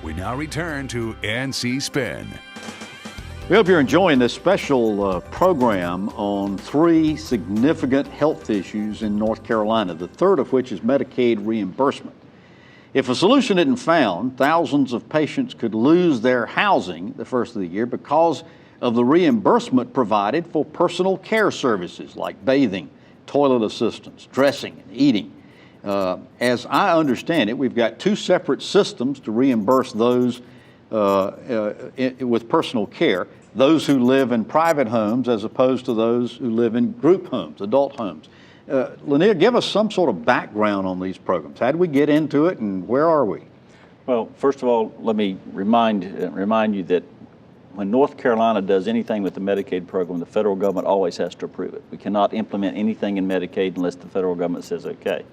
We now return to NC Spin. We hope you're enjoying this special program on 3 significant health issues in North Carolina, the third of which is Medicaid reimbursement. If a solution isn't found, thousands of patients could lose their housing the first of the year because of the reimbursement provided for personal care services like bathing, toilet assistance, dressing, and eating. As I understand it, we've got 2 separate systems to reimburse those with personal care, those who live in private homes as opposed to those who live in group homes, adult homes. Lanier, give us some sort of background on these programs. How did we get into it and where are we? Well, first of all, let me remind you that when North Carolina does anything with the Medicaid program, the federal government always has to approve it. We cannot implement anything in Medicaid unless the federal government says okay.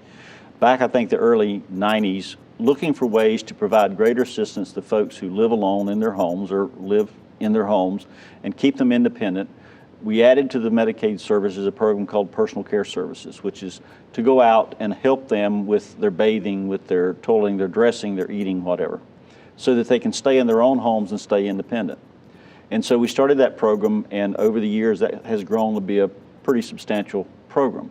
Back, I think, the early 90s, looking for ways to provide greater assistance to folks who live alone in their homes or live in their homes and keep them independent, we added to the Medicaid services a program called Personal Care Services, which is to go out and help them with their bathing, with their toileting, their dressing, their eating, whatever, so that they can stay in their own homes and stay independent. And so we started that program, and over the years that has grown to be a pretty substantial program.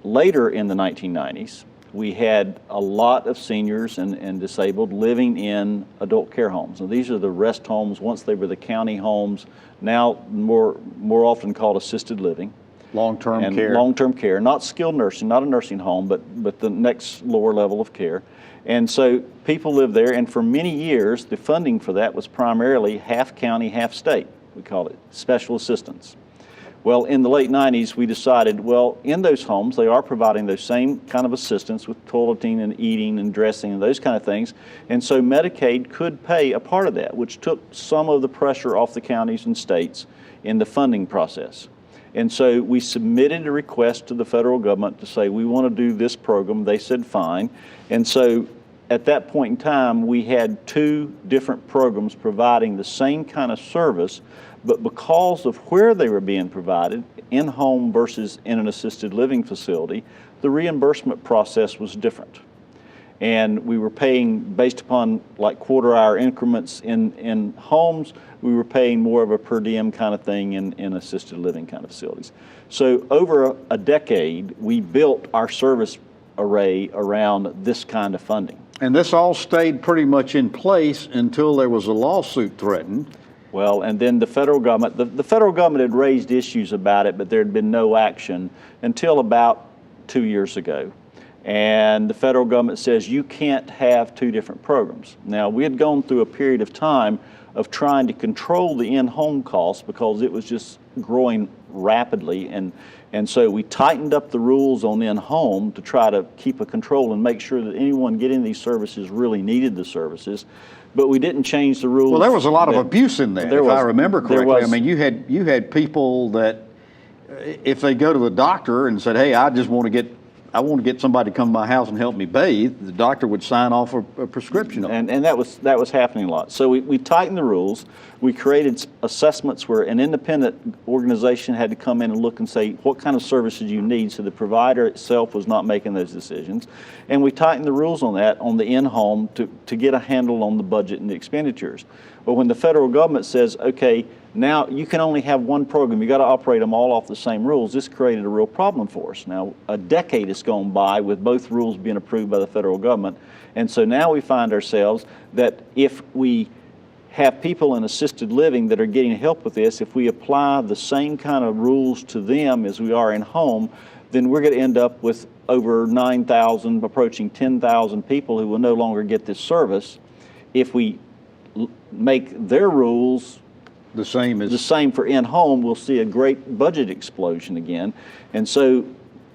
Later in the 1990s, we had a lot of seniors and disabled living in adult care homes. And these are the rest homes. Once they were the county homes, now more often called assisted living. Long-term care. Long-term care, not skilled nursing, not a nursing home, but the next lower level of care. And so people live there, and for many years, the funding for that was primarily half county, half state. We call it special assistance. Well, in the late 90s, we decided, well, in those homes, they are providing those same kind of assistance with toileting and eating and dressing and those kind of things. And so Medicaid could pay a part of that, which took some of the pressure off the counties and states in the funding process. And so we submitted a request to the federal government to say, we want to do this program. They said, fine. And so at that point in time, we had 2 different programs providing the same kind of service, but because of where they were being provided, in-home versus in an assisted living facility, the reimbursement process was different. And we were paying based upon like quarter-hour increments in homes. We were paying more of a per diem kind of thing in assisted living kind of facilities. So over a decade, we built our service array around this kind of funding. And this all stayed pretty much in place until there was a lawsuit threatened. Well, and then the federal government, the federal government had raised issues about it, but there had been no action until about 2 years ago. And the federal government says you can't have 2 different programs. Now, we had gone through a period of time of trying to control the in-home costs because it was just growing rapidly. And so we tightened up the rules on in-home to try to keep a control and make sure that anyone getting these services really needed the services. But we didn't change the rules. Well, there was a lot of abuse in there, if I remember correctly. I mean, you had people that if they go to the doctor and said, hey, I want to get somebody to come to my house and help me bathe, the doctor would sign off a prescription. And that was happening a lot. So we tightened the rules. We created assessments where an independent organization had to come in and look and say, what kind of services you need, so the provider itself was not making those decisions. And we tightened the rules on that, on the in-home, to get a handle on the budget and the expenditures. But when the federal government says, okay, now you can only have one program, you got to operate them all off the same rules, this created a real problem for us. Now, a decade has gone by with both rules being approved by the federal government, and so now we find ourselves that if we have people in assisted living that are getting help with this, if we apply the same kind of rules to them as we are in home, then we're going to end up with over 9,000, approaching 10,000 people who will no longer get this service if we make their rules the same for in-home. We'll see a great budget explosion again. And so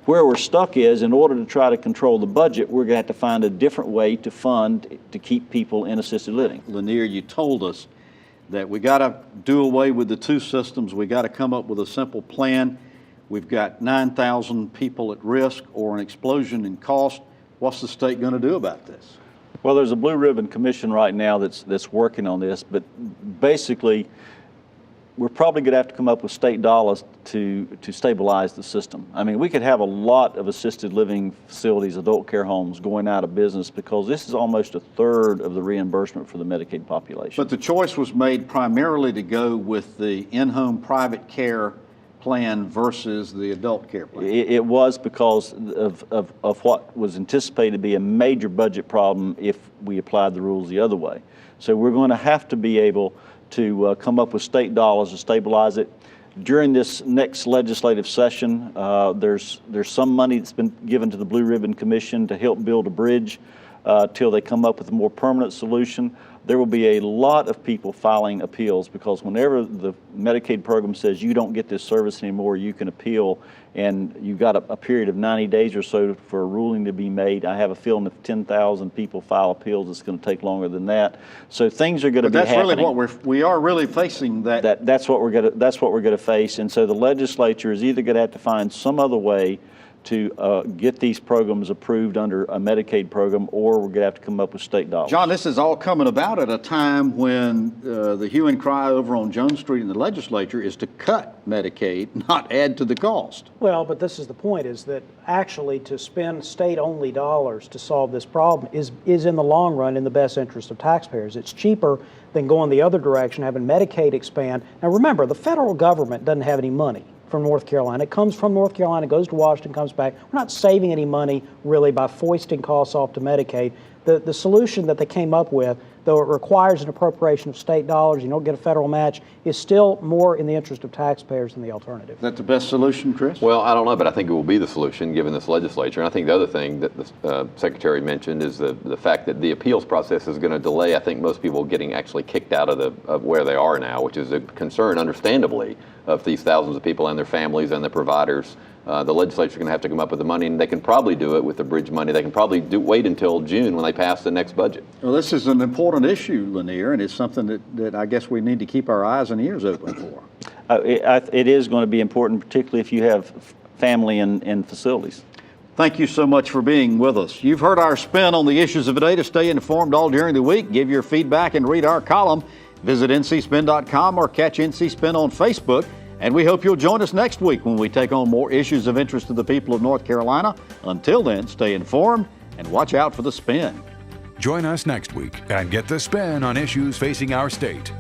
where we're stuck is, in order to try to control the budget, we're going to have to find a different way to fund to keep people in assisted living. Lanier, you told us that we got to do away with the 2 systems. We got to come up with a simple plan. We've got 9,000 people at risk or an explosion in cost. What's the state going to do about this? Well, there's a Blue Ribbon Commission right now that's working on this, but basically we're probably going to have to come up with state dollars to stabilize the system. I mean, we could have a lot of assisted living facilities, adult care homes going out of business because this is almost a third of the reimbursement for the Medicaid population. But the choice was made primarily to go with the in-home private care plan versus the adult care plan. It was because of what was anticipated to be a major budget problem if we applied the rules the other way. So we're going to have to be able to come up with state dollars to stabilize it. During this next legislative session, there's some money that's been given to the Blue Ribbon Commission to help build a bridge till they come up with a more permanent solution. There will be a lot of people filing appeals because whenever the Medicaid program says you don't get this service anymore, you can appeal, and you've got a period of 90 days or so for a ruling to be made. I have a feeling if 10,000 people file appeals, it's going to take longer than that. So things are going to be happening. That's really what we are really facing. That's what we're going to face, and so the legislature is either going to have to find some other way to get these programs approved under a Medicaid program, or we're going to have to come up with state dollars. John, this is all coming about at a time when the hue and cry over on Jones Street in the legislature is to cut Medicaid, not add to the cost. Well, but this is the point, is that actually to spend state-only dollars to solve this problem is in the long run in the best interest of taxpayers. It's cheaper than going the other direction, having Medicaid expand. Now remember, the federal government doesn't have any money from North Carolina. It comes from North Carolina, goes to Washington, comes back. We're not saving any money really by foisting costs off to Medicaid. The solution that they came up with, though it requires an appropriation of state dollars, you don't get a federal match, is still more in the interest of taxpayers than the alternative. Is that the best solution, Chris? Well, I don't know, but I think it will be the solution given this legislature. And I think the other thing that the Secretary mentioned is the fact that the appeals process is going to delay, I think, most people getting actually kicked out of where they are now, which is a concern, understandably, of these thousands of people and their families and their providers. The legislature is going to have to come up with the money, and they can probably do it with the bridge money. They can probably wait until June when they pass the next budget. Well, this is an important issue, Lanier, and it's something that I guess we need to keep our eyes and ears open for. It is going to be important, particularly if you have family in facilities. Thank you so much for being with us. You've heard our spin on the issues of the day. To stay informed all during the week, give your feedback and read our column. Visit ncspin.com or catch NC Spin on Facebook. And we hope you'll join us next week when we take on more issues of interest to the people of North Carolina. Until then, stay informed and watch out for the spin. Join us next week and get the spin on issues facing our state.